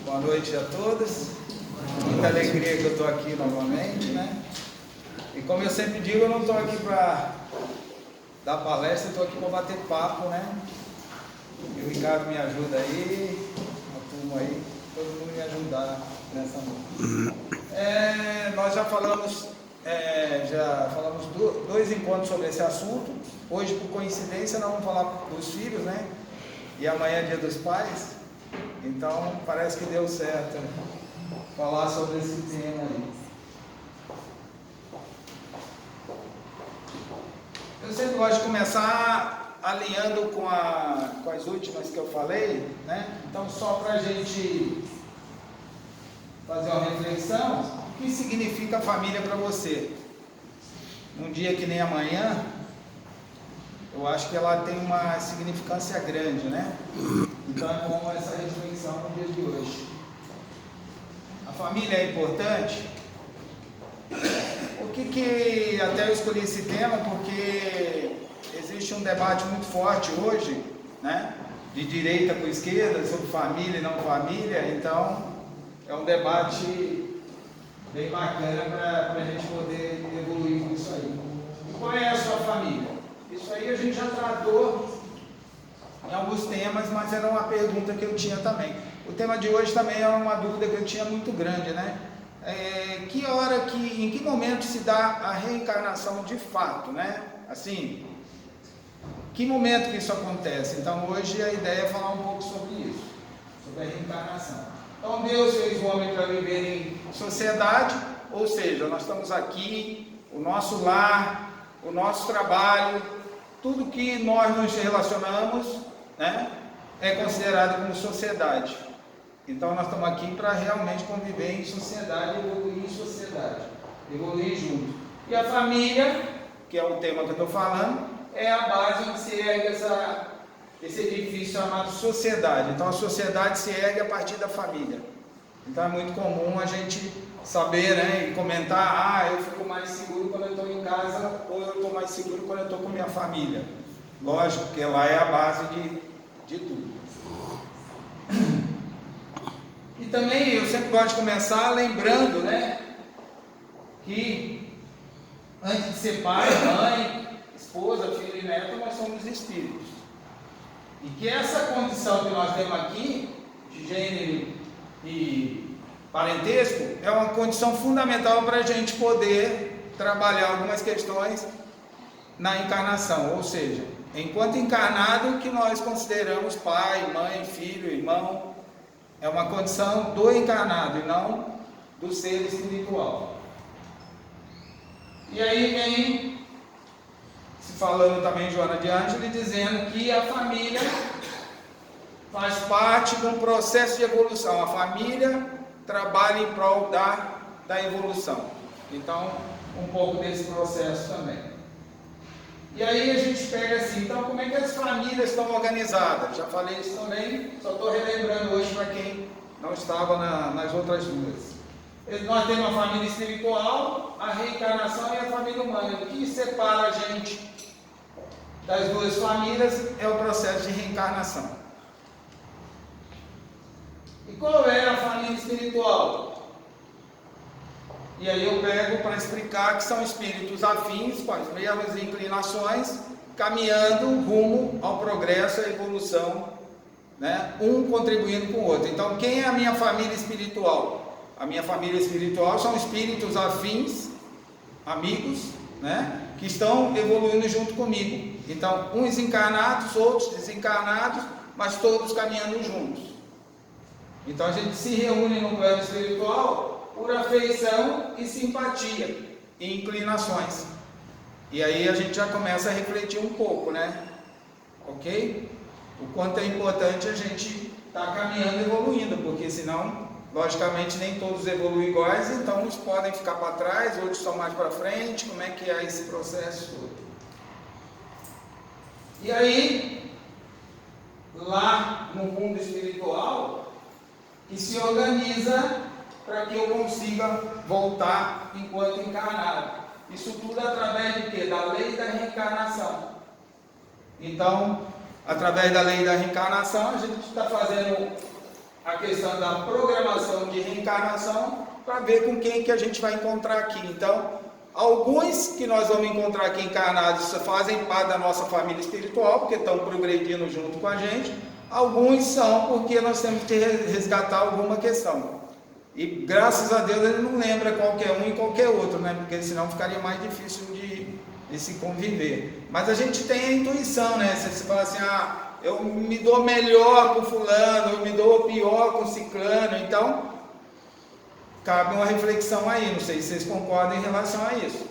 Boa noite a todos. Muita alegria que eu estou aqui novamente, né? E como eu sempre digo, eu não estou aqui para dar palestra, eu estou aqui para bater papo, né? E o Ricardo me ajuda aí, a turma aí, todo mundo me ajudar nessa noite. Nós já falamos dois encontros sobre esse assunto. Hoje, por coincidência, nós vamos falar dos filhos, né? E amanhã é Dia dos Pais. Então, parece que deu certo falar sobre esse tema aí. Eu sempre gosto de começar alinhando com as últimas que eu falei, né? Então, só para a gente fazer uma reflexão, o que significa família para você? Um dia que nem amanhã, eu acho que ela tem uma significância grande, né? Então é bom essa reflexão no dia de hoje. A família é importante? Até eu escolhi esse tema porque existe um debate muito forte hoje, né? De direita com esquerda, sobre família e não família. Então é um debate bem bacana para a gente poder evoluir com isso aí. E qual é a sua família? Isso aí a gente já tratou em alguns temas, mas era uma pergunta que eu tinha também. O tema de hoje também era uma dúvida que eu tinha muito grande, né? Em que momento se dá a reencarnação de fato, né? Assim, que momento que isso acontece? Então hoje a ideia é falar um pouco sobre isso, sobre a reencarnação. Então Deus fez o homem para viver em sociedade, ou seja, nós estamos aqui, o nosso lar, o nosso trabalho, tudo que nós nos relacionamos, né, é considerado como sociedade. Então nós estamos aqui para realmente conviver em sociedade, evoluir em sociedade, evoluir junto. E a família, que é o tema que eu estou falando, é a base onde se ergue esse edifício chamado sociedade. Então a sociedade se ergue a partir da família. Então é muito comum a gente saber, né, e comentar, eu fico mais seguro quando eu estou em casa, ou eu estou mais seguro quando eu estou com minha família. Lógico, porque lá é a base de tudo. E também eu sempre gosto de começar lembrando, né, que antes de ser pai, mãe, esposa, filho e neto, nós somos espíritos. E que essa condição que nós temos aqui, de gênero e parentesco, é uma condição fundamental para a gente poder trabalhar algumas questões na encarnação, ou seja, enquanto encarnado, que nós consideramos pai, mãe, filho, irmão, é uma condição do encarnado e não do ser espiritual. E aí vem se falando também Joana de Ângeles, dizendo que a família faz parte de um processo de evolução. A família trabalha em prol da evolução. Então, um pouco desse processo também. E aí a gente pega assim, então como é que as famílias estão organizadas? Já falei isso também, só estou relembrando hoje para quem não estava nas outras duas. Nós temos a família espiritual, a reencarnação e a família humana. O que separa a gente das duas famílias é o processo de reencarnação. E qual é a família espiritual? E aí eu pego para explicar que são espíritos afins, com as mesmas inclinações, caminhando rumo ao progresso e à evolução, né? Um contribuindo com o outro. Então, quem é a minha família espiritual? A minha família espiritual são espíritos afins, amigos, né? Que estão evoluindo junto comigo. Então, uns encarnados, outros desencarnados, mas todos caminhando juntos. Então, a gente se reúne no plano espiritual por afeição e simpatia e inclinações. E aí a gente já começa a refletir um pouco, né? Ok? O quanto é importante a gente estar caminhando e evoluindo, porque senão, logicamente, nem todos evoluem iguais, então uns podem ficar para trás, outros estão mais para frente. Como é que é esse processo todo? E aí, lá no mundo espiritual, que se organiza para que eu consiga voltar enquanto encarnado. Isso tudo através de quê? Da lei da reencarnação. Então, através da lei da reencarnação, a gente está fazendo a questão da programação de reencarnação para ver com quem que a gente vai encontrar aqui. Então, alguns que nós vamos encontrar aqui encarnados fazem parte da nossa família espiritual, porque estão progredindo junto com a gente. Alguns são porque nós temos que resgatar alguma questão. E graças a Deus ele não lembra qualquer um e qualquer outro, né? Porque senão ficaria mais difícil de se conviver. Mas a gente tem a intuição, né? Você fala assim, eu me dou melhor com fulano, eu me dou pior com ciclano. Então, cabe uma reflexão aí. Não sei se vocês concordam em relação a isso.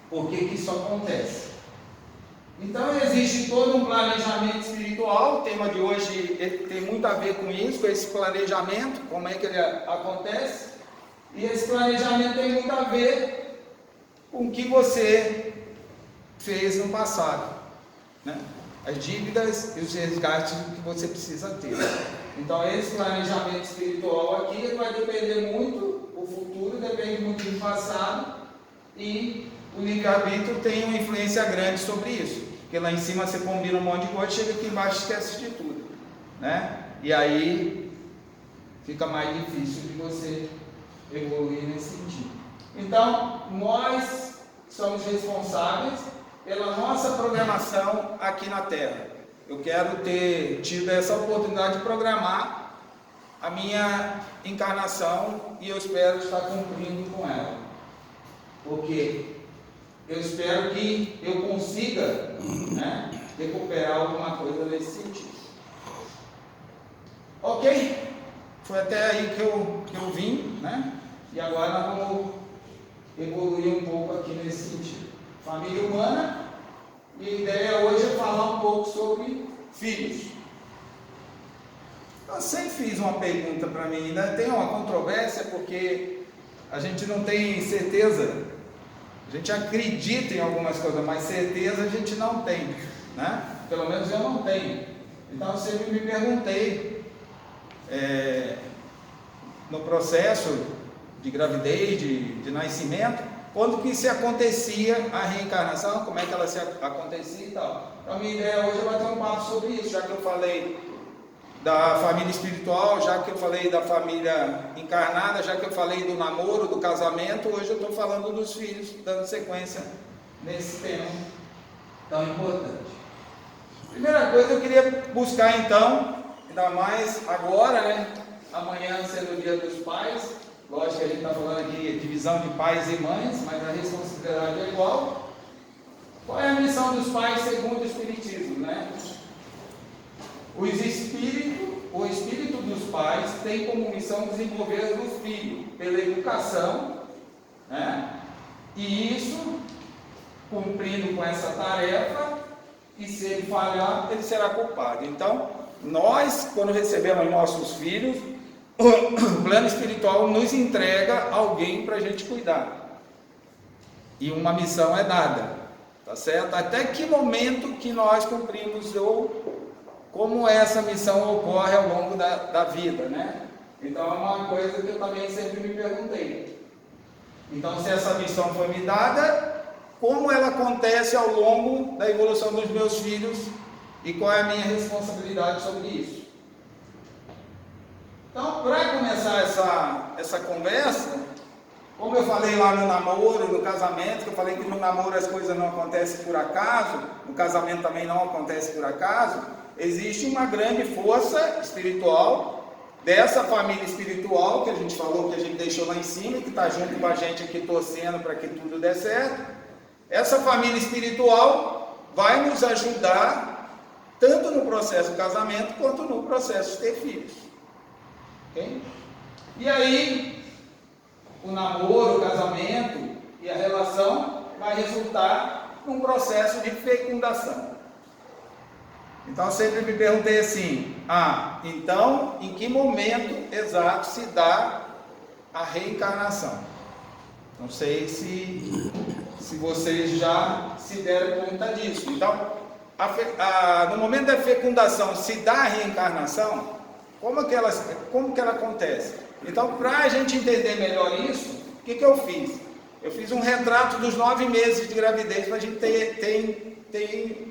Por que que isso acontece? Então, existe todo um planejamento espiritual. O tema de hoje tem muito a ver com isso, com esse planejamento, como é que ele acontece. E esse planejamento tem muito a ver com o que você fez no passado, né? As dívidas e os resgates que você precisa ter. Então, esse planejamento espiritual aqui vai depender muito, o futuro depende muito do passado, e o livre-arbítrio tem uma influência grande sobre isso, porque lá em cima você combina um monte de coisa, chega aqui embaixo e esquece de tudo, né? E aí fica mais difícil de você evoluir nesse sentido. Então, nós somos responsáveis pela nossa programação aqui na Terra. Eu quero ter tido essa oportunidade de programar a minha encarnação e eu espero estar cumprindo com ela. Porque eu espero que eu consiga, né, recuperar alguma coisa nesse sentido. Ok? Foi até aí que eu vim, né? E agora nós vamos evoluir um pouco aqui nesse sentido. Família humana, e a ideia hoje é falar um pouco sobre filhos. Eu sempre fiz uma pergunta para mim, ainda tem uma controvérsia, porque a gente não tem certeza, a gente acredita em algumas coisas, mas certeza a gente não tem, né? Pelo menos eu não tenho. Então eu sempre me perguntei, no processo de gravidez, de nascimento, quando que se acontecia a reencarnação, como é que ela se acontecia e tal. Então a minha ideia hoje é bater um papo sobre isso, já que eu falei da família espiritual, já que eu falei da família encarnada, já que eu falei do namoro, do casamento, hoje eu estou falando dos filhos, dando sequência nesse tema tão importante. Primeira coisa, eu queria buscar então, ainda mais agora, né? Amanhã sendo o dia dos pais, lógico que a gente está falando aqui divisão de pais e mães, mas a responsabilidade é igual. Qual é a missão dos pais segundo o Espiritismo, né? O espírito dos pais tem como missão desenvolver os filhos pela educação, né? E isso, cumprindo com essa tarefa, e se ele falhar, ele será culpado. Então, nós, quando recebemos nossos filhos, o plano espiritual nos entrega alguém para a gente cuidar. E uma missão é dada, tá certo? Até que momento que nós cumprimos ou como essa missão ocorre ao longo da vida, né? Então é uma coisa que eu também sempre me perguntei. Então, se essa missão foi me dada, como ela acontece ao longo da evolução dos meus filhos e qual é a minha responsabilidade sobre isso? Então, para começar essa conversa, como eu falei lá no namoro, no casamento, que eu falei que no namoro as coisas não acontecem por acaso, no casamento também não acontece por acaso, existe uma grande força espiritual dessa família espiritual que a gente falou, que a gente deixou lá em cima e que está junto com a gente aqui torcendo para que tudo dê certo. Essa família espiritual vai nos ajudar tanto no processo do casamento quanto no processo de ter filhos. Okay? E aí, o namoro, o casamento e a relação vai resultar num processo de fecundação. Então eu sempre me perguntei assim, então em que momento exato se dá a reencarnação? Não sei se vocês já se deram conta disso. Então, no momento da fecundação se dá a reencarnação, como que ela acontece? Então, para a gente entender melhor isso, o que eu fiz? Eu fiz um retrato dos 9 meses de gravidez para a gente ter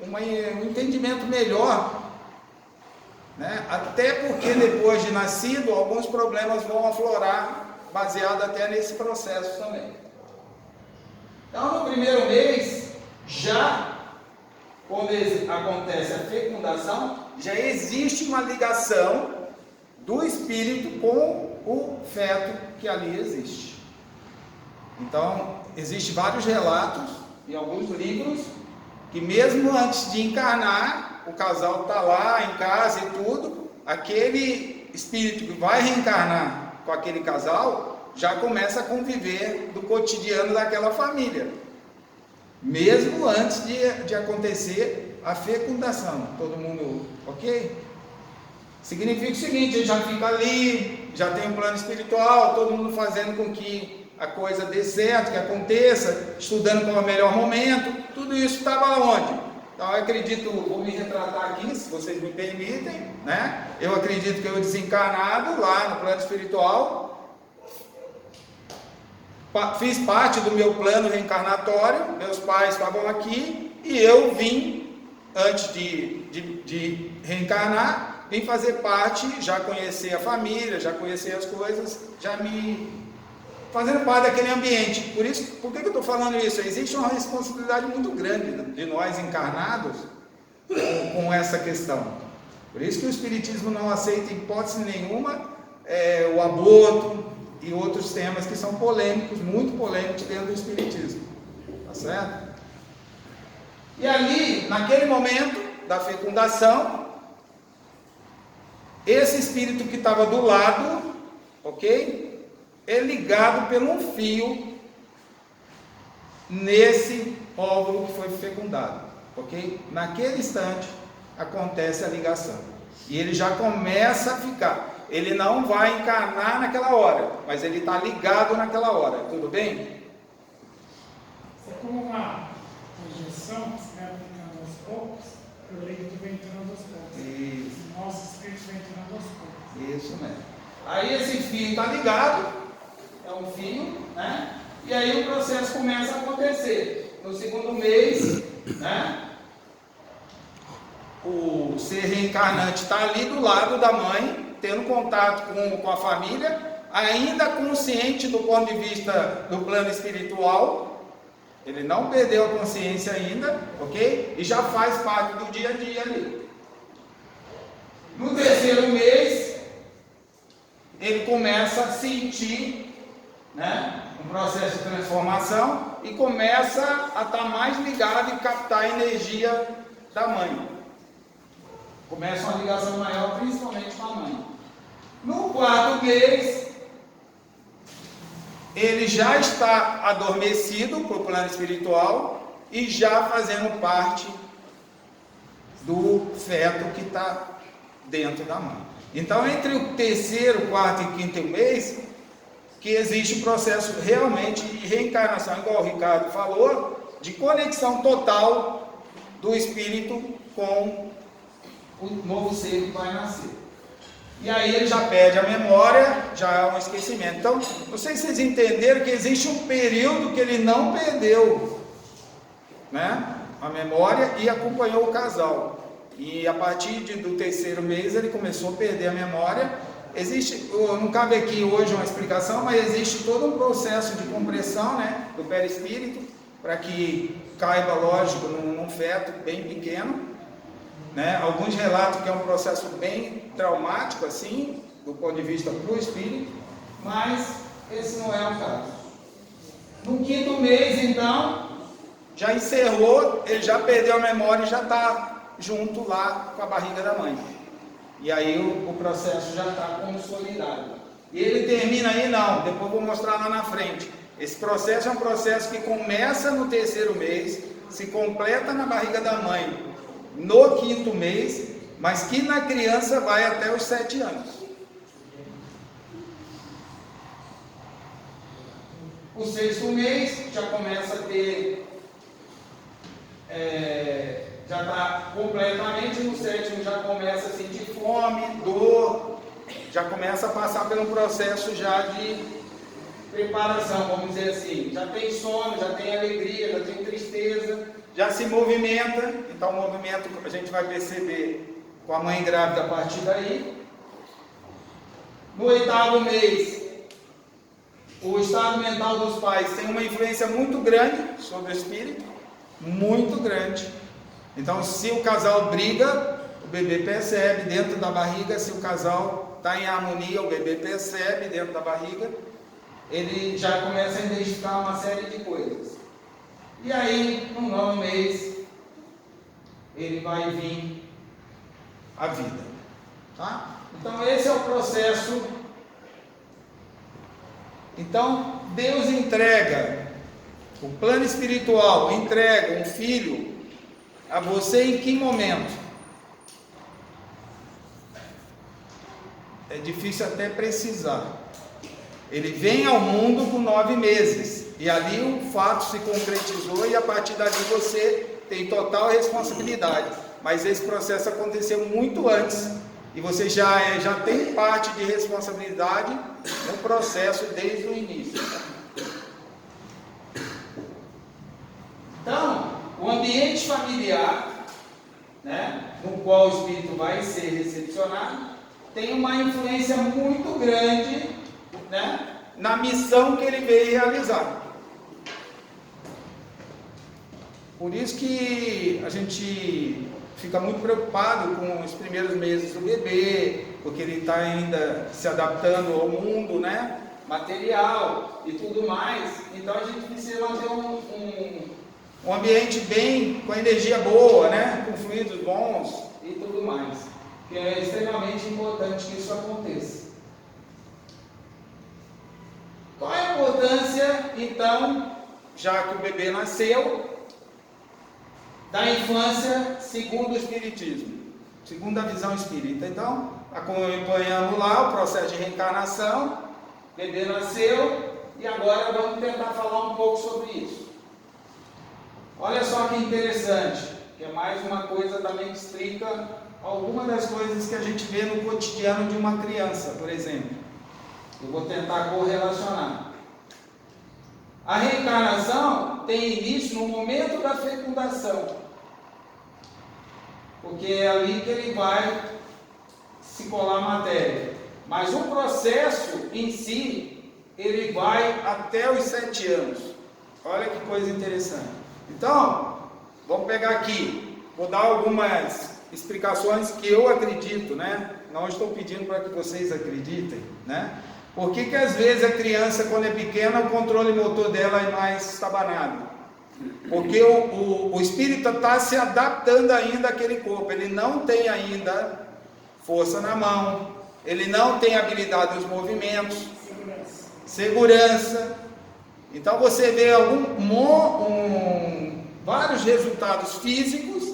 um entendimento melhor né? Até porque depois de nascido, alguns problemas vão aflorar, baseado até nesse processo também. Então, no primeiro mês, já quando acontece a fecundação, já existe uma ligação do espírito com o feto que ali existe. Então, existem vários relatos em alguns livros que mesmo antes de encarnar, o casal está lá em casa e tudo, aquele espírito que vai reencarnar com aquele casal já começa a conviver do cotidiano daquela família, mesmo antes de acontecer a fecundação. Todo mundo ok? Significa o seguinte, ele já fica ali, já tem um plano espiritual, todo mundo fazendo com que a coisa dê certo, que aconteça, estudando qual é o melhor momento, tudo isso estava onde? Então eu acredito, vou me retratar aqui, se vocês me permitem, né? Eu acredito que eu desencarnado lá no plano espiritual, fiz parte do meu plano reencarnatório, meus pais estavam aqui, e eu vim, antes de reencarnar, vim fazer parte, já conhecer a família, já conhecer as coisas, já me fazendo parte daquele ambiente. Por isso, por que eu estou falando isso? Existe uma responsabilidade muito grande de nós encarnados com essa questão. Por isso que o Espiritismo não aceita em hipótese nenhuma o aborto e outros temas que são polêmicos, muito polêmicos dentro do Espiritismo. Tá certo? E ali, naquele momento da fecundação, esse espírito que estava do lado, ok? É ligado por um fio nesse óvulo que foi fecundado, ok? Naquele instante acontece a ligação e ele já começa a ficar. Ele não vai encarnar naquela hora, mas ele está ligado naquela hora. Tudo bem? É como uma injeção que você vai aplicando aos poucos, o líquido vem entrando aos poucos. Isso. O nosso espírito vem entrando aos poucos. Isso mesmo. Aí esse fio está ligado. É um fio, né? E aí o processo começa a acontecer. No segundo mês, né? O ser reencarnante está ali do lado da mãe, tendo contato com a família, ainda consciente do ponto de vista do plano espiritual. Ele não perdeu a consciência ainda, ok? E já faz parte do dia a dia ali. No terceiro mês, ele começa a sentir, né, um processo de transformação e começa a estar mais ligado e captar a energia da mãe. Começa uma ligação maior, principalmente com a mãe. No quarto mês, ele já está adormecido para o plano espiritual e já fazendo parte do feto que está dentro da mãe. Então, entre o terceiro, quarto e quinto mês, que existe um processo realmente de reencarnação, igual o Ricardo falou, de conexão total do espírito com o novo ser que vai nascer. E aí ele já perde a memória, já é um esquecimento. Então, não sei se vocês entenderam que existe um período que ele não perdeu, né, a memória e acompanhou o casal. E a partir do terceiro mês ele começou a perder a memória. Existe, não cabe aqui hoje uma explicação, mas existe todo um processo de compressão, né, do perispírito, para que caiba, lógico, num feto bem pequeno, né? Alguns relatam que é um processo bem traumático, assim, do ponto de vista para o espírito, mas esse não é o caso. No quinto mês, então, já encerrou, ele já perdeu a memória e já está junto lá com a barriga da mãe. E aí o processo já está consolidado. E ele termina aí? Não, depois vou mostrar lá na frente. Esse processo é um processo que começa no terceiro mês, se completa na barriga da mãe no quinto mês, mas que na criança vai até os 7 anos. O sexto mês já começa a ter... já está completamente, no sétimo já começa a sentir fome, dor, já começa a passar por um processo já de preparação, vamos dizer assim. Já tem sono, já tem alegria, já tem tristeza, já se movimenta. Então o movimento a gente vai perceber com a mãe grávida a partir daí. No 8º mês, o estado mental dos pais tem uma influência muito grande sobre o espírito, muito grande. Então, se o casal briga, o bebê percebe dentro da barriga. Se o casal está em harmonia, o bebê percebe dentro da barriga. Ele já começa a identificar uma série de coisas. E aí, no 9º mês, ele vai vir à vida. Tá? Então, esse é o processo. Então, Deus entrega, o plano espiritual entrega um filho a você em que momento? É difícil até precisar. Ele vem ao mundo com 9 meses, e ali o fato se concretizou, e a partir dali você tem total responsabilidade. Mas esse processo aconteceu muito antes, e você já tem parte de responsabilidade no processo desde o início. Então, o ambiente familiar, né, no qual o espírito vai ser recepcionado, tem uma influência muito grande, né, na missão que ele veio realizar. Por isso que a gente fica muito preocupado com os primeiros meses do bebê, porque ele está ainda se adaptando ao mundo, né, material e tudo mais. Então a gente precisa manter um ambiente bem, com energia boa, né, com fluidos bons e tudo mais, que é extremamente importante que isso aconteça. Qual é a importância, então, já que o bebê nasceu, da infância segundo o Espiritismo, segundo a visão espírita? Então, acompanhando lá o processo de reencarnação, o bebê nasceu, e agora vamos tentar falar um pouco sobre isso. Olha só que interessante, que é mais uma coisa também que explica algumas das coisas que a gente vê no cotidiano de uma criança, por exemplo. Eu vou tentar correlacionar. A reencarnação tem início no momento da fecundação, porque é ali que ele vai se colar a matéria. Mas o processo em si, ele vai até os 7 anos. Olha que coisa interessante. Então, vamos pegar aqui, vou dar algumas explicações que eu acredito, né? Não estou pedindo para que vocês acreditem, né? Por que às vezes a criança, quando é pequena, o controle motor dela é mais estabanado? Porque o espírito está se adaptando ainda àquele corpo. Ele não tem ainda força na mão, ele não tem habilidade nos movimentos, segurança. Então você vê vários resultados físicos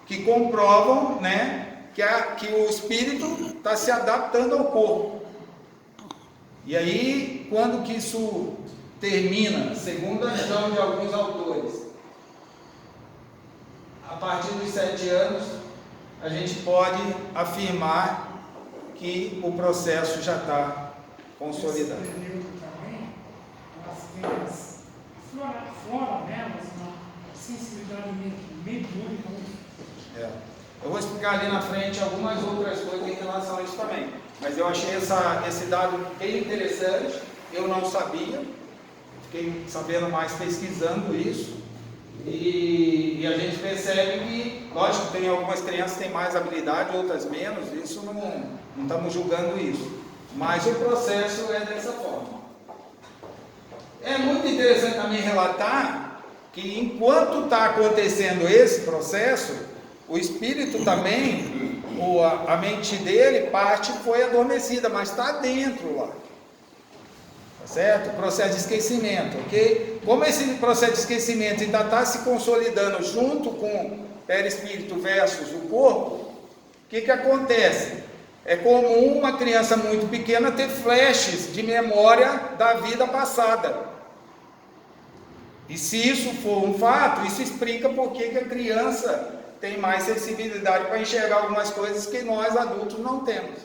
que comprovam, né, que o espírito está se adaptando ao corpo. E aí, quando que isso termina? Segundo a visão de alguns autores, a partir dos 7 anos, a gente pode afirmar que o processo já está consolidado. Nesse período também, elas têm fora nelas uma sensibilidade mediúnica. Eu vou explicar ali na frente algumas outras coisas em relação a isso também. Mas eu achei esse dado bem interessante, eu não sabia, fiquei sabendo mais pesquisando isso, e a gente percebe que, lógico, tem algumas crianças que têm mais habilidade, outras menos, isso não estamos julgando isso, mas o processo é dessa forma. É muito interessante também relatar que enquanto está acontecendo esse processo, o espírito também, a mente dele, parte foi adormecida, mas está dentro lá. Tá certo? O processo de esquecimento, ok? Como esse processo de esquecimento ainda está se consolidando junto com o perispírito versus o corpo, o que acontece? É comum uma criança muito pequena ter flashes de memória da vida passada. E se isso for um fato, isso explica por que a criança tem mais sensibilidade para enxergar algumas coisas que nós adultos não temos.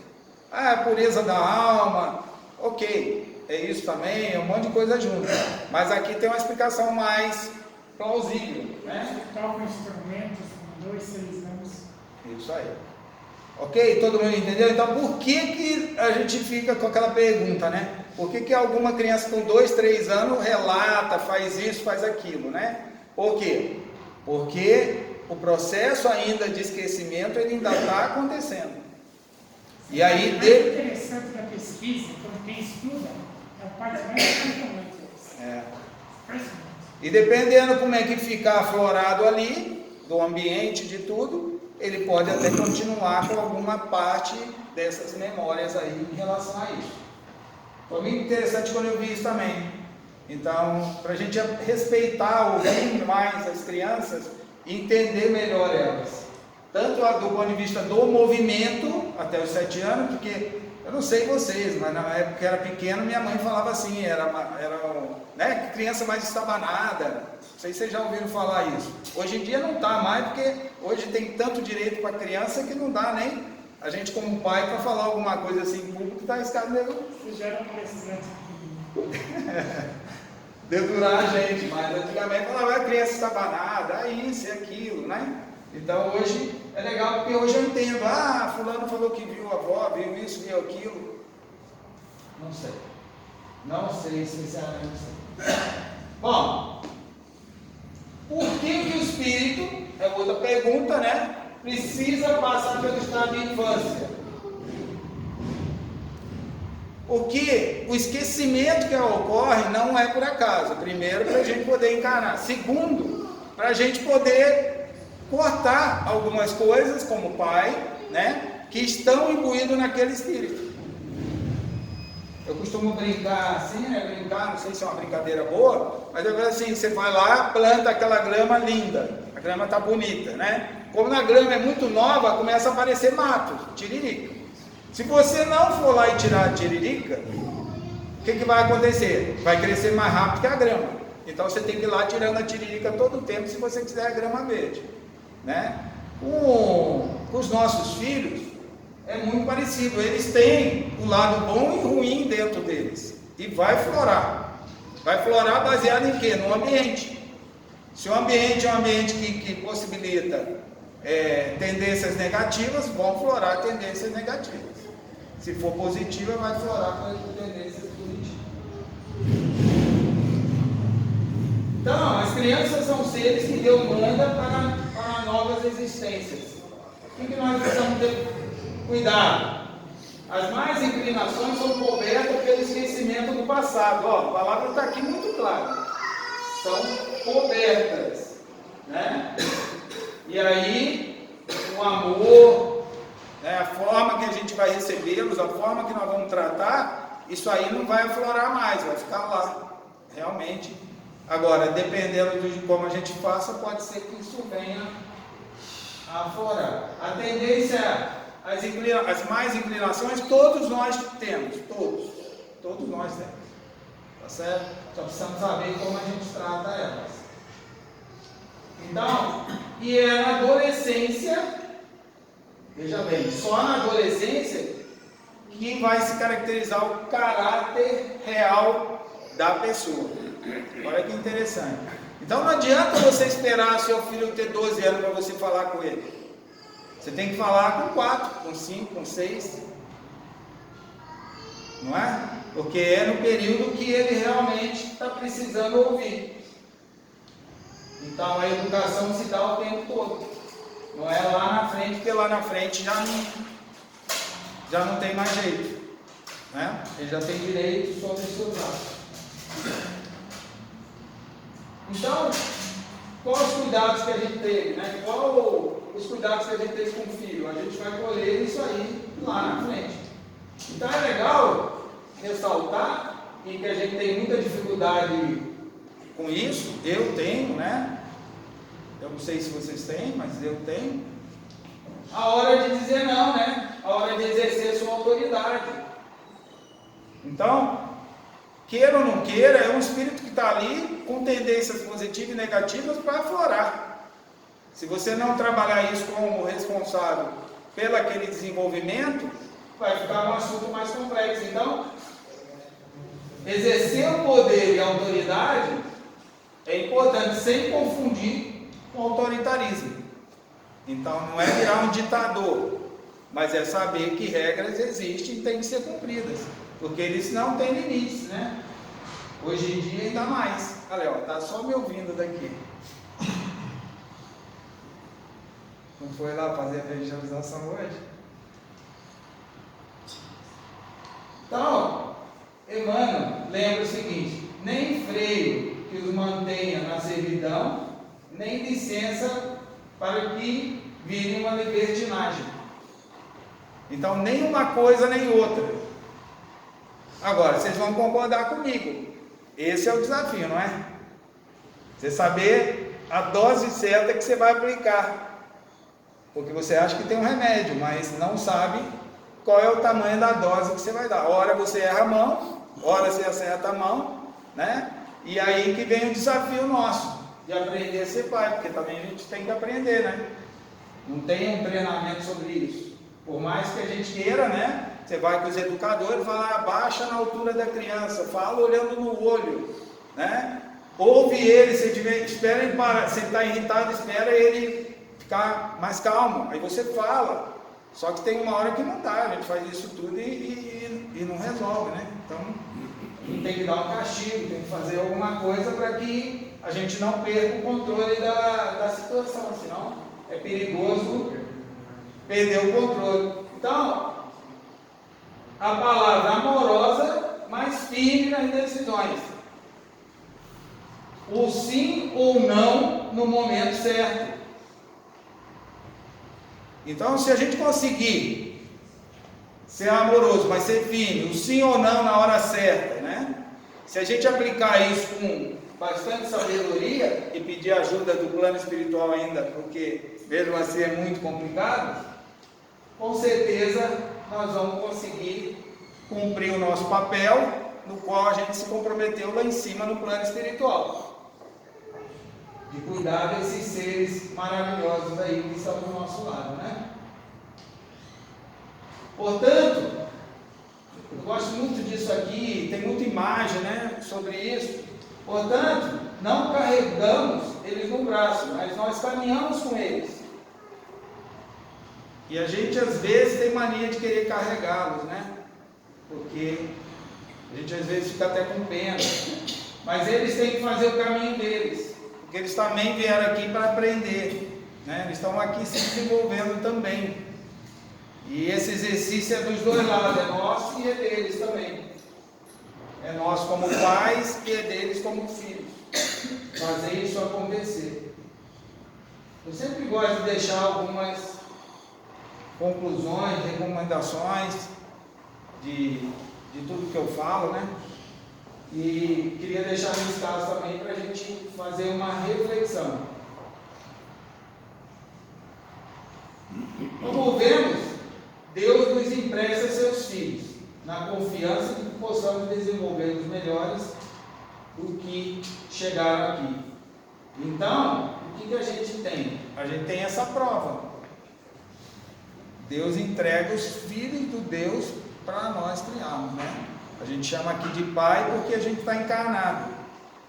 A pureza da alma, ok, é isso também, é um monte de coisa junto. Mas aqui tem uma explicação mais plausível, né? Toca instrumentos com 2, 6 anos. Isso aí. Ok? Todo mundo entendeu? Então, por que a gente fica com aquela pergunta, né? Por que alguma criança com 2, 3 anos relata, faz isso, faz aquilo, né? Por quê? Porque o processo ainda de esquecimento, ele ainda está acontecendo. E aí... O mais interessante da pesquisa, quando quem estuda, é a parte mais impressionante. E dependendo como é que fica aflorado ali, do ambiente, de tudo, ele pode até continuar com alguma parte dessas memórias aí em relação a isso. Foi muito interessante quando eu vi isso também. Então, para a gente respeitar, ouvir mais as crianças e entender melhor elas. Tanto do ponto de vista do movimento, até os 7 anos, porque eu não sei vocês, mas na época que eu era pequeno, minha mãe falava assim, né, criança mais estabanada. Não sei se vocês já ouviram falar isso. Hoje em dia não está mais, porque hoje tem tanto direito para a criança que não dá nem a gente como pai para falar alguma coisa assim em público, está arriscado Vocês já eram precisando dedurar a gente, mas antigamente falava criança estabanada, isso e aquilo, né? Então hoje é legal, porque hoje eu entendo, fulano falou que viu a avó, viu isso, viu aquilo. Não sei, sinceramente não sei. Bom, por que o espírito, é outra pergunta, né? Precisa passar pelo estado de infância? Porque o esquecimento que ocorre não é por acaso. Primeiro, para a gente poder encarar. Segundo, para a gente poder cortar algumas coisas, como pai, né? Que estão imbuídos naquele espírito. Eu costumo brincar assim, né? Brincar, não sei se é uma brincadeira boa, mas eu vejo assim, você vai lá, planta aquela grama linda, a grama está bonita, né? Como a grama é muito nova, começa a aparecer mato, tiririca. Se você não for lá e tirar a tiririca, o que vai acontecer? Vai crescer mais rápido que a grama. Então você tem que ir lá tirando a tiririca todo o tempo, se você quiser a grama verde, né? Com os nossos filhos, é muito parecido. Eles têm o lado bom e ruim dentro deles. E vai florar. Vai florar baseado em quê? No ambiente. Se o ambiente é um ambiente que possibilita tendências negativas, vão florar tendências negativas. Se for positiva, vai florar com tendências positivas. Então, as crianças são seres que Deus manda para novas existências. O que nós precisamos ter cuidado? As más inclinações são cobertas pelo esquecimento do passado. A palavra está aqui muito clara. São cobertas, né? E aí, o amor, né, a forma que a gente vai recebê-los, a forma que nós vamos tratar, isso aí não vai aflorar mais, vai ficar lá, realmente. Agora, dependendo de como a gente faça, pode ser que isso venha a aflorar. A tendência, as más inclinações, todos nós temos, todos nós temos, tá certo? Só precisamos saber como a gente trata elas. Então, e é na adolescência, veja bem, só na adolescência que vai se caracterizar o caráter real da pessoa. Olha que interessante. Então não adianta você esperar seu filho ter 12 anos para você falar com ele. Você tem que falar com 4, com 5, com 6. Não é? Porque é no período que ele realmente está precisando ouvir. Então a educação se dá o tempo todo. Não é lá na frente, porque lá na frente já não tem mais jeito, né? Ele já tem direito sobre os seus atos. Então, quais os cuidados que a gente teve, né? Qual os cuidados que a gente teve com o filho? A gente vai colher isso aí lá na frente. Então é legal ressaltar que a gente tem muita dificuldade com isso. Eu tenho, né? Eu não sei se vocês têm, mas eu tenho. A hora de dizer não, né? A hora de exercer sua autoridade. Então, queira ou não queira, é um espírito que está ali com tendências positivas e negativas para aflorar. Se você não trabalhar isso como responsável pelo aquele desenvolvimento, vai ficar um assunto mais complexo. Então, exercer o poder e a autoridade é importante, sem confundir com autoritarismo. Então, não é virar um ditador, mas é saber que regras existem e têm que ser cumpridas, porque eles não têm limites, né? Hoje em dia ainda mais. Olha, ó, tá só me ouvindo daqui. Não foi lá fazer a evangelização hoje? Então, Emmanuel lembra o seguinte: nem freio que os mantenha na servidão, nem licença para que virem uma libertinagem. Então, nem uma coisa nem outra. Agora, vocês vão concordar comigo. Esse é o desafio, não é? Você saber a dose certa que você vai aplicar. Porque você acha que tem um remédio, mas não sabe qual é o tamanho da dose que você vai dar. Ora você erra a mão, ora você acerta a mão, né? E aí que vem o desafio nosso, de aprender a ser pai, porque também a gente tem que aprender, né? Não tem um treinamento sobre isso. Por mais que a gente queira, né? Você vai com os educadores e fala, abaixa na altura da criança, fala olhando no olho, né? Ouve ele, se tiver, espera ele parar, se ele está irritado, espera ele ficar mais calmo, aí você fala. Só que tem uma hora que não dá, a gente faz isso tudo e não resolve, né? Então, tem que dar um castigo, tem que fazer alguma coisa para que a gente não perca o controle da situação, senão é perigoso perder o controle. Então, a palavra amorosa, mais firme nas decisões. O sim ou não no momento certo. Então, se a gente conseguir ser amoroso, mas ser firme, o sim ou não na hora certa, né? Se a gente aplicar isso com bastante sabedoria e pedir ajuda do plano espiritual ainda, porque mesmo assim é muito complicado, com certeza nós vamos conseguir cumprir o nosso papel, no qual a gente se comprometeu lá em cima no plano espiritual. De cuidar desses seres maravilhosos aí que estão do nosso lado, né? Portanto, eu gosto muito disso aqui, tem muita imagem, né, sobre isso. Portanto, não carregamos eles no braço, mas nós caminhamos com eles. E a gente às vezes tem mania de querer carregá-los, né? Porque a gente às vezes fica até com pena. Mas eles têm que fazer o caminho deles. Porque eles também vieram aqui para aprender, né? Eles estão aqui se desenvolvendo também. E esse exercício é dos dois lados, é nosso e é deles também. É nosso como pais e é deles como filhos. Fazer isso acontecer. Eu sempre gosto de deixar algumas conclusões, recomendações de tudo que eu falo, né? E queria deixar nesse caso também para a gente fazer uma reflexão. Como vemos, Deus nos empresta seus filhos, na confiança de que possamos desenvolver os melhores do que chegaram aqui. Então, o que a gente tem? A gente tem essa prova. Deus entrega os filhos do Deus para nós criarmos, né? A gente chama aqui de pai porque a gente está encarnado.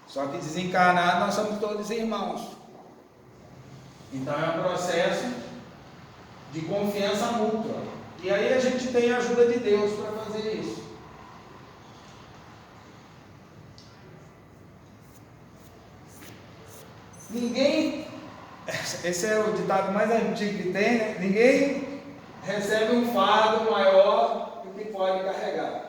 Só que desencarnado nós somos todos irmãos. Então é um processo de confiança mútua. E aí a gente tem a ajuda de Deus para fazer isso. Ninguém, esse é o ditado mais antigo que tem, né? Ninguém recebe um fardo maior do que pode carregar.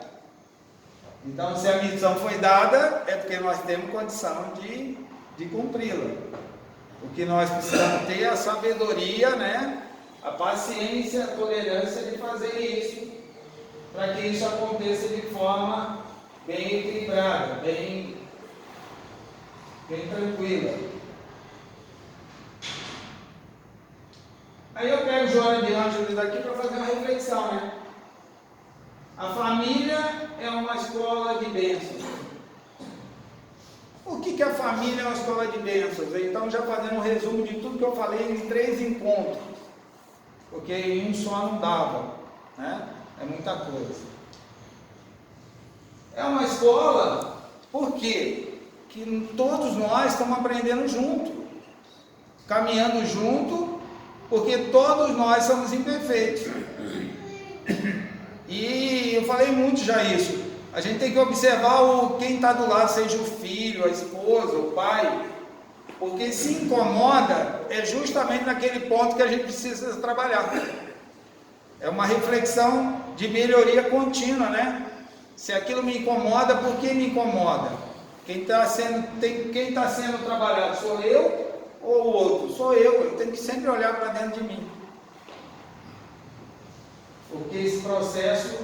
Então, se a missão foi dada, é porque nós temos condição de cumpri-la. O que nós precisamos ter é a sabedoria, né? A paciência, a tolerância de fazer isso, para que isso aconteça de forma bem equilibrada, bem tranquila. Aí eu pego o Joana de Ângeles aqui para fazer uma reflexão, né? A família é uma escola de bênçãos. O que a família é uma escola de bênçãos? Então, já fazendo um resumo de tudo que eu falei em 3 encontros, porque em um só não dava, né? É muita coisa. É uma escola, por quê? Que todos nós estamos aprendendo junto, caminhando junto, porque todos nós somos imperfeitos. eu falei muito já isso, a gente tem que observar quem está do lado, seja o filho, a esposa, o pai, porque se incomoda é justamente naquele ponto que a gente precisa trabalhar. É uma reflexão de melhoria contínua, né? Se aquilo me incomoda, por que me incomoda? Quem está sendo trabalhado, sou eu ou o outro? Sou eu tenho que sempre olhar para dentro de mim. Porque esse processo,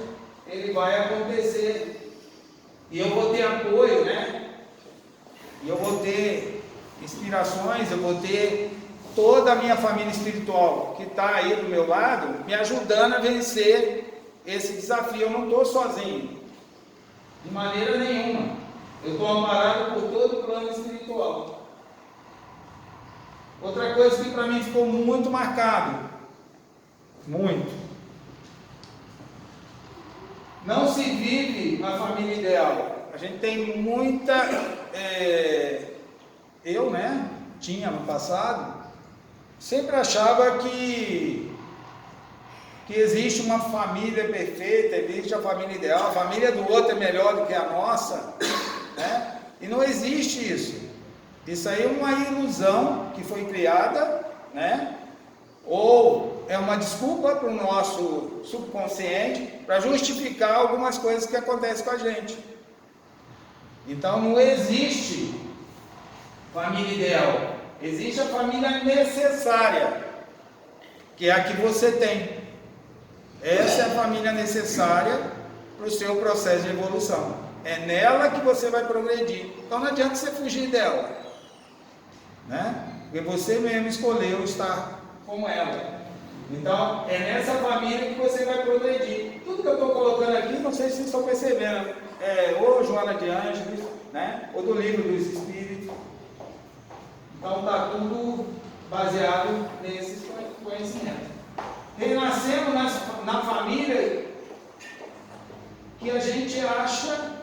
ele vai acontecer. E eu vou ter apoio, né? E eu vou ter inspirações, eu vou ter toda a minha família espiritual que está aí do meu lado, me ajudando a vencer esse desafio. Eu não estou sozinho, de maneira nenhuma. Eu estou amparado por todo o plano espiritual. Outra coisa que para mim ficou muito marcado, muito. Não se vive a família ideal. A gente tem muita... eu, né, tinha no passado, sempre achava que existe uma família perfeita, existe a família ideal, a família do outro é melhor do que a nossa, né? E não existe isso. Isso aí é uma ilusão que foi criada, né? Ou é uma desculpa para o nosso subconsciente para justificar algumas coisas que acontecem com a gente. Então não existe família ideal, existe a família necessária, que é a que você tem. Essa é a família necessária para o seu processo de evolução. É nela que você vai progredir. Então não adianta você fugir dela, né? Porque você mesmo escolheu estar com ela. Então é nessa família que você vai progredir. Tudo que eu estou colocando aqui, não sei se vocês estão percebendo, ou Joana de Ângeles, né? Ou do livro dos Espíritos. Então está tudo baseado nesses conhecimentos. Renascemos na família que a gente acha,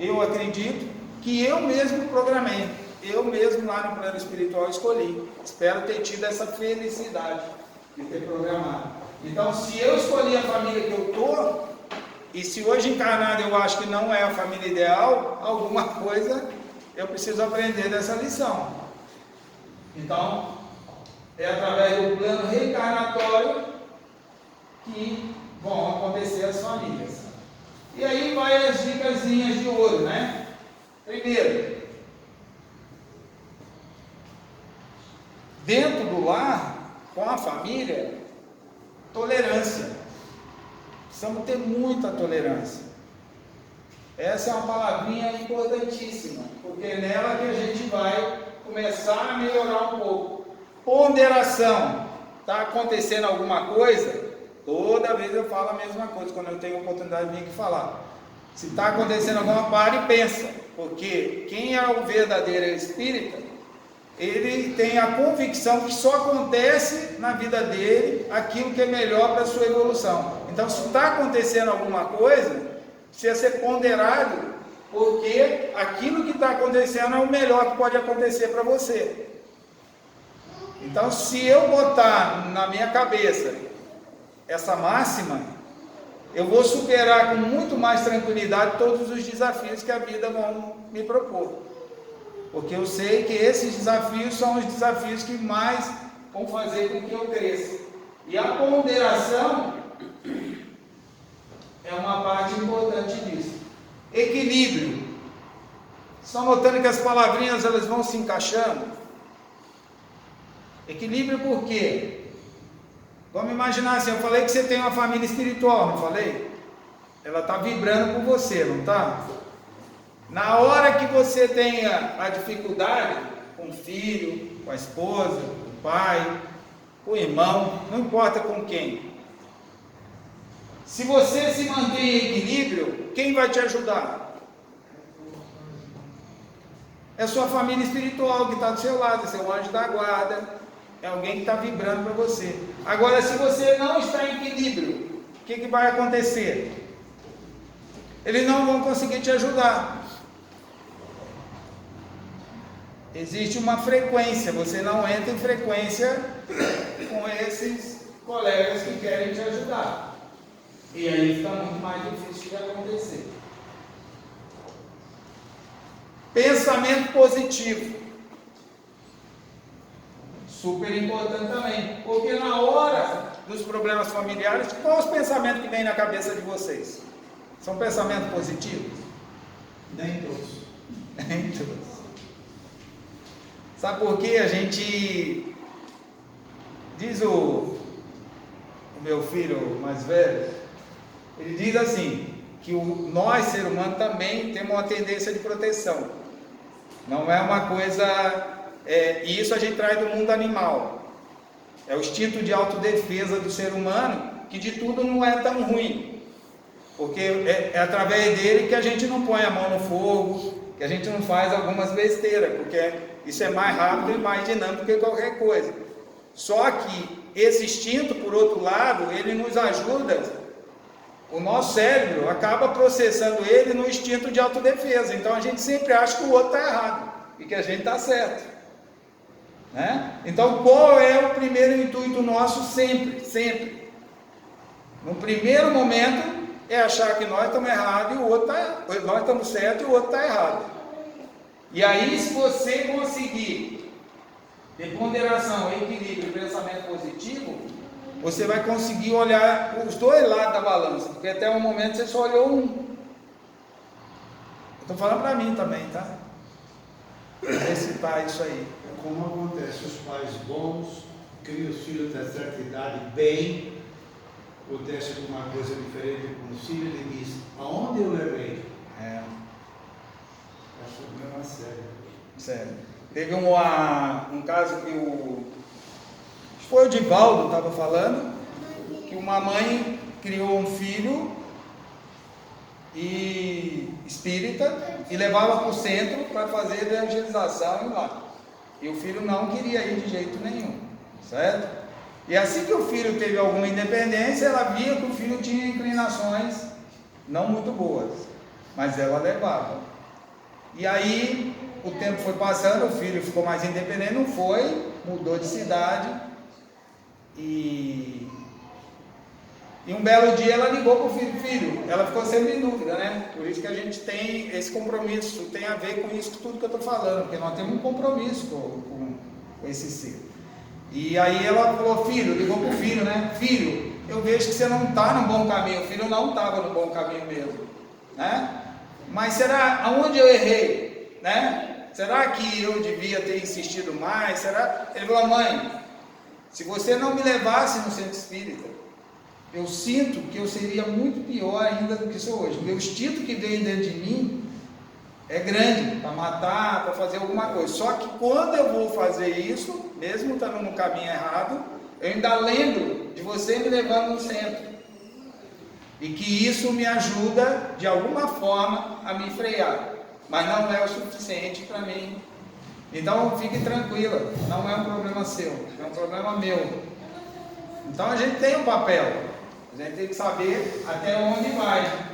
eu acredito, que eu mesmo programei, eu mesmo lá no plano espiritual escolhi. Espero ter tido essa felicidade de ter programado. Então, se eu escolhi a família que eu estou, e se hoje encarnado eu acho que não é a família ideal, alguma coisa eu preciso aprender dessa lição. Então, é através do plano reencarnatório que vão acontecer as famílias. E aí vai as dicasinhas de ouro, né? Primeiro, dentro do lar, com a família, tolerância. Precisamos ter muita tolerância. Essa é uma palavrinha importantíssima, porque é nela que a gente vai começar a melhorar um pouco. Ponderação. Está acontecendo alguma coisa? Toda vez eu falo a mesma coisa, quando eu tenho oportunidade de vir aqui falar. Se está acontecendo alguma coisa, para e pensa. Porque quem é o verdadeiro espírita, ele tem a convicção que só acontece na vida dele aquilo que é melhor para a sua evolução. Então, se está acontecendo alguma coisa, precisa ser ponderado, porque aquilo que está acontecendo é o melhor que pode acontecer para você. Então, se eu botar na minha cabeça essa máxima, eu vou superar com muito mais tranquilidade todos os desafios que a vida vão me propor. Porque eu sei que esses desafios são os desafios que mais vão fazer com que eu cresça. E a ponderação é uma parte importante disso. Equilíbrio. Estão notando que as palavrinhas elas vão se encaixando? Equilíbrio por quê? Vamos imaginar assim, eu falei que você tem uma família espiritual, não falei? Ela está vibrando por você, não está? Na hora que você tenha a dificuldade com o filho, com a esposa, com o pai, com o irmão, não importa com quem. Se você se mantém em equilíbrio, quem vai te ajudar? É a sua família espiritual que está do seu lado, é seu anjo da guarda, é alguém que está vibrando para você. Agora, se você não está em equilíbrio, o que vai acontecer? Eles não vão conseguir te ajudar. Existe uma frequência, você não entra em frequência com esses colegas que querem te ajudar. E aí fica muito mais difícil de acontecer. Pensamento positivo. Super importante também. Porque na hora dos problemas familiares, qual os pensamentos que vêm na cabeça de vocês? São pensamentos positivos? Nem todos. Nem todos. Sabe por quê? A gente diz o meu filho mais velho, ele diz assim, que nós, ser humano, também temos uma tendência de proteção. Não é uma coisa... e isso a gente traz do mundo animal. É o instinto de autodefesa do ser humano, que de tudo não é tão ruim. Porque é através dele que a gente não põe a mão no fogo, que a gente não faz algumas besteiras, porque isso é mais rápido e mais dinâmico que qualquer coisa. Só que esse instinto, por outro lado, ele nos ajuda, o nosso cérebro acaba processando ele no instinto de autodefesa. Então a gente sempre acha que o outro está errado e que a gente está certo, né? Então qual é o primeiro intuito nosso sempre? Sempre. No primeiro momento é achar que nós estamos errados e o outro nós estamos certos e o outro está errado. E aí, se você conseguir ter ponderação, equilíbrio e pensamento positivo, você vai conseguir olhar os dois lados da balança, porque até um momento você só olhou um. Eu estou falando para mim também, tá? Recitar isso aí. É como acontece, os pais bons criam os filhos até certa idade bem, acontece alguma coisa diferente com o filho, ele diz, aonde eu errei? É um problema sério. Sério. Teve um caso que foi o Divaldo estava falando, que uma mãe criou um filho espírita e levava para o centro para fazer evangelização lá. E o filho não queria ir de jeito nenhum, certo? E assim que o filho teve alguma independência, ela via que o filho tinha inclinações não muito boas, mas ela levava. E aí o tempo foi passando, o filho ficou mais independente, não foi, mudou de cidade. E um belo dia ela ligou para o filho, ela ficou sempre em dúvida, né? Por isso que a gente tem esse compromisso, tem a ver com isso tudo que eu estou falando, porque nós temos um compromisso com esse ser. E aí ela falou, ligou para o filho, né? Filho, eu vejo que você não está no bom caminho. O filho não estava no bom caminho mesmo, né? Mas será, aonde eu errei, né? Será que eu devia ter insistido mais? Será? Ele falou, mãe, se você não me levasse no centro espírita, eu sinto que eu seria muito pior ainda do que sou hoje. O meu instinto que vem dentro de mim é grande, para matar, para fazer alguma coisa. Só que quando eu vou fazer isso, mesmo estando no caminho errado, eu ainda lembro de você me levando no centro. E que isso me ajuda, de alguma forma, a me frear. Mas não é o suficiente para mim. Então fique tranquila, não é um problema seu, é um problema meu. Então a gente tem um papel, a gente tem que saber até onde vai.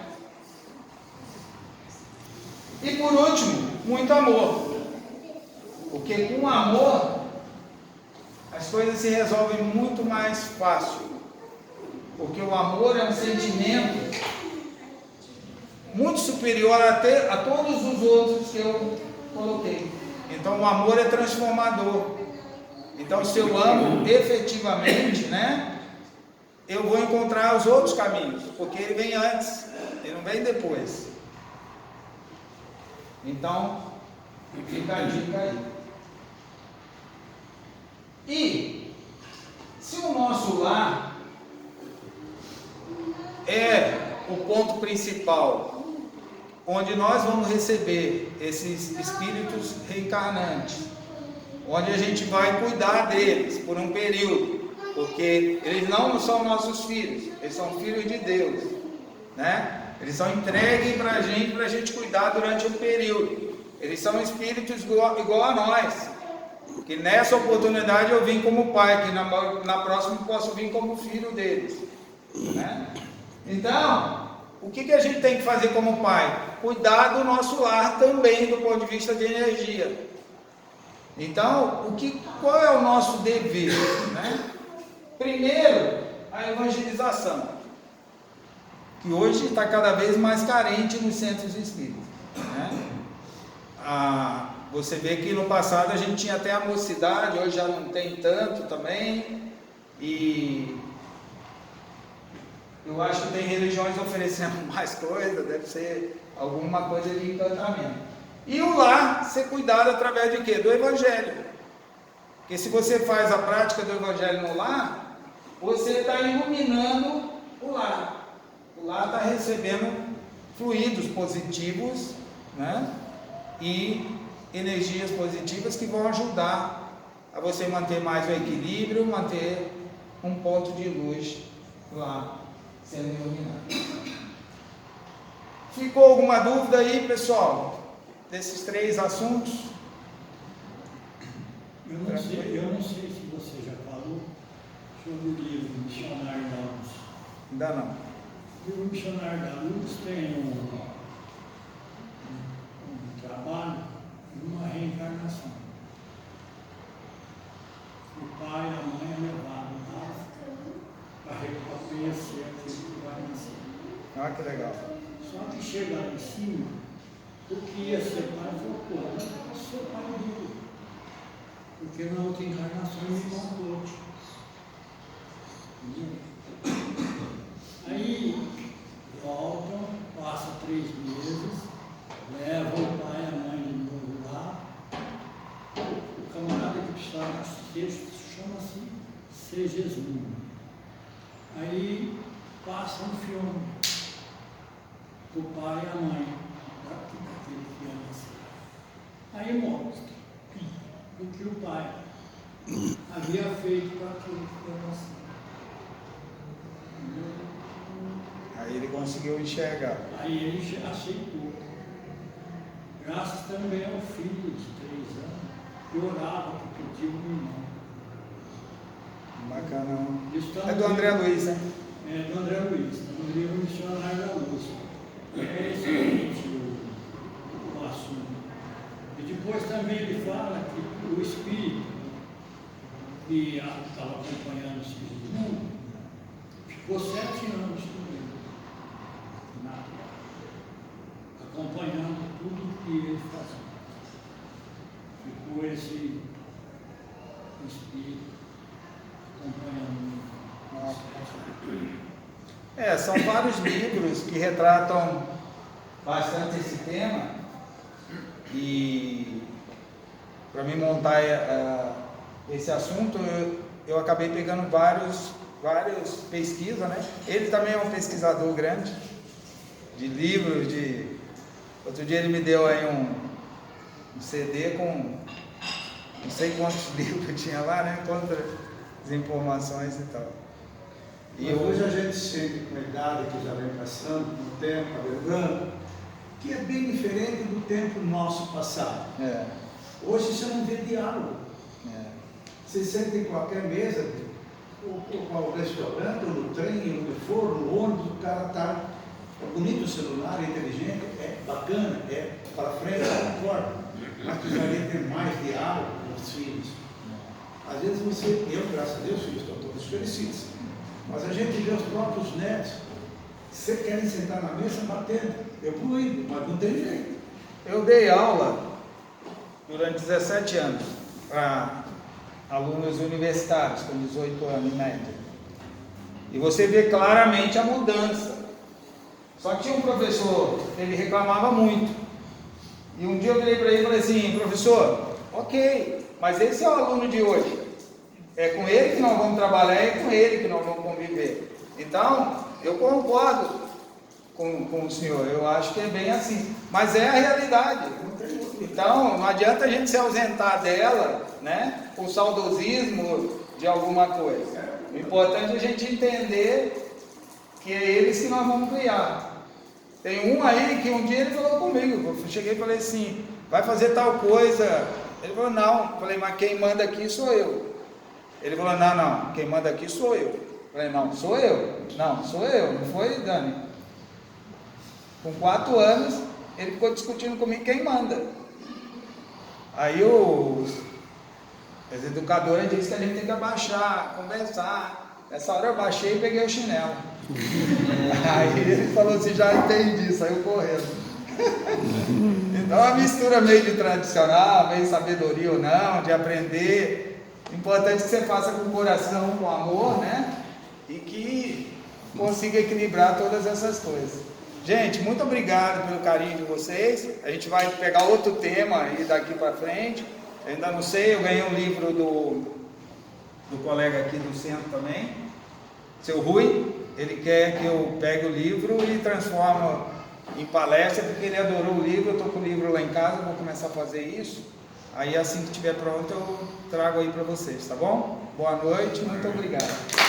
E por último, muito amor. Porque com amor as coisas se resolvem muito mais fácil. Porque o amor é um sentimento muito superior até a todos os outros que eu coloquei. Então o amor é transformador. Então se eu amo efetivamente, né, eu vou encontrar os outros caminhos, porque ele vem antes, ele não vem depois. Então fica a dica aí. E se o nosso lar é o ponto principal, onde nós vamos receber esses espíritos reencarnantes, onde a gente vai cuidar deles por um período, porque eles não são nossos filhos, eles são filhos de Deus, né? Eles são entregues para a gente cuidar durante um período. Eles são espíritos igual a nós, que nessa oportunidade eu vim como pai, que na próxima eu posso vir como filho deles, né? Então, o que a gente tem que fazer como pai? Cuidar do nosso lar também do ponto de vista de energia. Então, qual é o nosso dever, né? Primeiro, a evangelização. que hoje está cada vez mais carente nos centros espíritas, né? Você vê que no passado a gente tinha até a mocidade, hoje já não tem tanto também, e eu acho que tem religiões oferecendo mais coisa, deve ser alguma coisa de encantamento. E o lar ser cuidado através de quê? Do Evangelho. Porque se você faz a prática do Evangelho no lar, você está iluminando o lar. O lar está recebendo fluidos positivos, né? E energias positivas que vão ajudar a você manter mais o equilíbrio, manter um ponto de luz lá sendo iluminado. Ficou alguma dúvida aí, pessoal, desses 3 assuntos? Eu não sei se você já falou sobre o livro Missionário da Luz. Ainda não. O livro Missionário da Luz tem um trabalho de uma reencarnação. O pai e a mãe é levado lá para conhecer aquilo que vai nascer. Ah, que legal. Só que chega lá em cima, o que ia ser pai falou, pô, eu posso ser pai dele. Porque na outra encarnação ele me contou. Aí voltam, passa 3 meses, levam o pai e a mãe de novo lá. O camarada que precisava nascer chama-se Segismundo. Aí passa um filme do pai e a mãe daquele que ia nascer. Aí mostra o que o pai havia feito para aquilo que ia nascer. Aí ele conseguiu enxergar. Aí ele aceitou. Graças também ao filho de 3 anos, que orava, que pedia um irmão. Bacana. Isso É do André Luiz, né? É do André Luiz, no livro Missionário da Luz. É excelente o assunto. E depois também ele fala que o espírito que estava acompanhando o espírito do mundo ficou 7 anos com ele, acompanhando tudo que ele fazia. Ficou esse espírito acompanhando. São vários livros que retratam bastante esse tema, e para mim montar esse assunto eu acabei pegando várias pesquisas, né? Ele também é um pesquisador grande de livros, outro dia ele me deu aí um CD com não sei quantos livros tinha lá, né? Quantas informações e tal. E hoje a gente sente com a idade que já vem passando, com o tempo, avergando, que é bem diferente do tempo nosso passado. Hoje você não vê diálogo. Você senta em qualquer mesa, ou qual restaurante, ou no trem, onde for, no ônibus, o cara está bonito, o celular, é inteligente, é bacana, é para frente, eu concordo. Mas precisaria ter mais diálogo com os filhos. Às vezes eu, graças a Deus, filhos estão todos felicitos. Mas a gente vê os próprios netos, se querem sentar na mesa batendo, evoluindo, mas não tem jeito. Eu dei aula durante 17 anos para alunos universitários com 18 anos em média. E você vê claramente a mudança. Só que tinha um professor, ele reclamava muito. E um dia eu virei para ele e falei assim, professor, ok, mas esse é o aluno de hoje. É com ele que nós vamos trabalhar, é com ele que nós vamos conviver. Então, eu concordo com o senhor, eu acho que é bem assim. Mas é a realidade. Então, não adianta a gente se ausentar dela, né, com saudosismo de alguma coisa. O importante é a gente entender que é eles que nós vamos criar. Tem um aí que um dia ele falou comigo, eu cheguei e falei assim, vai fazer tal coisa. Ele falou, não. Eu falei, mas quem manda aqui sou eu. Ele falou, não, quem manda aqui sou eu. Eu falei, não, sou eu. Não, sou eu, não foi, Dani? Com 4 anos, ele ficou discutindo comigo quem manda. Aí os educadores dizem que a gente tem que abaixar, conversar. Nessa hora eu baixei e peguei o chinelo. Aí ele falou assim, já entendi, saiu correndo. Então a mistura meio de tradicional, meio sabedoria ou não, de aprender. Importante que você faça com o coração, com amor, né? E que consiga equilibrar todas essas coisas. Gente, muito obrigado pelo carinho de vocês. A gente vai pegar outro tema aí daqui para frente. Eu ainda não sei, eu ganhei um livro do colega aqui do centro também, seu Rui. Ele quer que eu pegue o livro e transforme em palestra, porque ele adorou o livro. Eu estou com o livro lá em casa, vou começar a fazer isso. Aí assim que estiver pronto eu trago aí para vocês, tá bom? Boa noite, muito obrigado.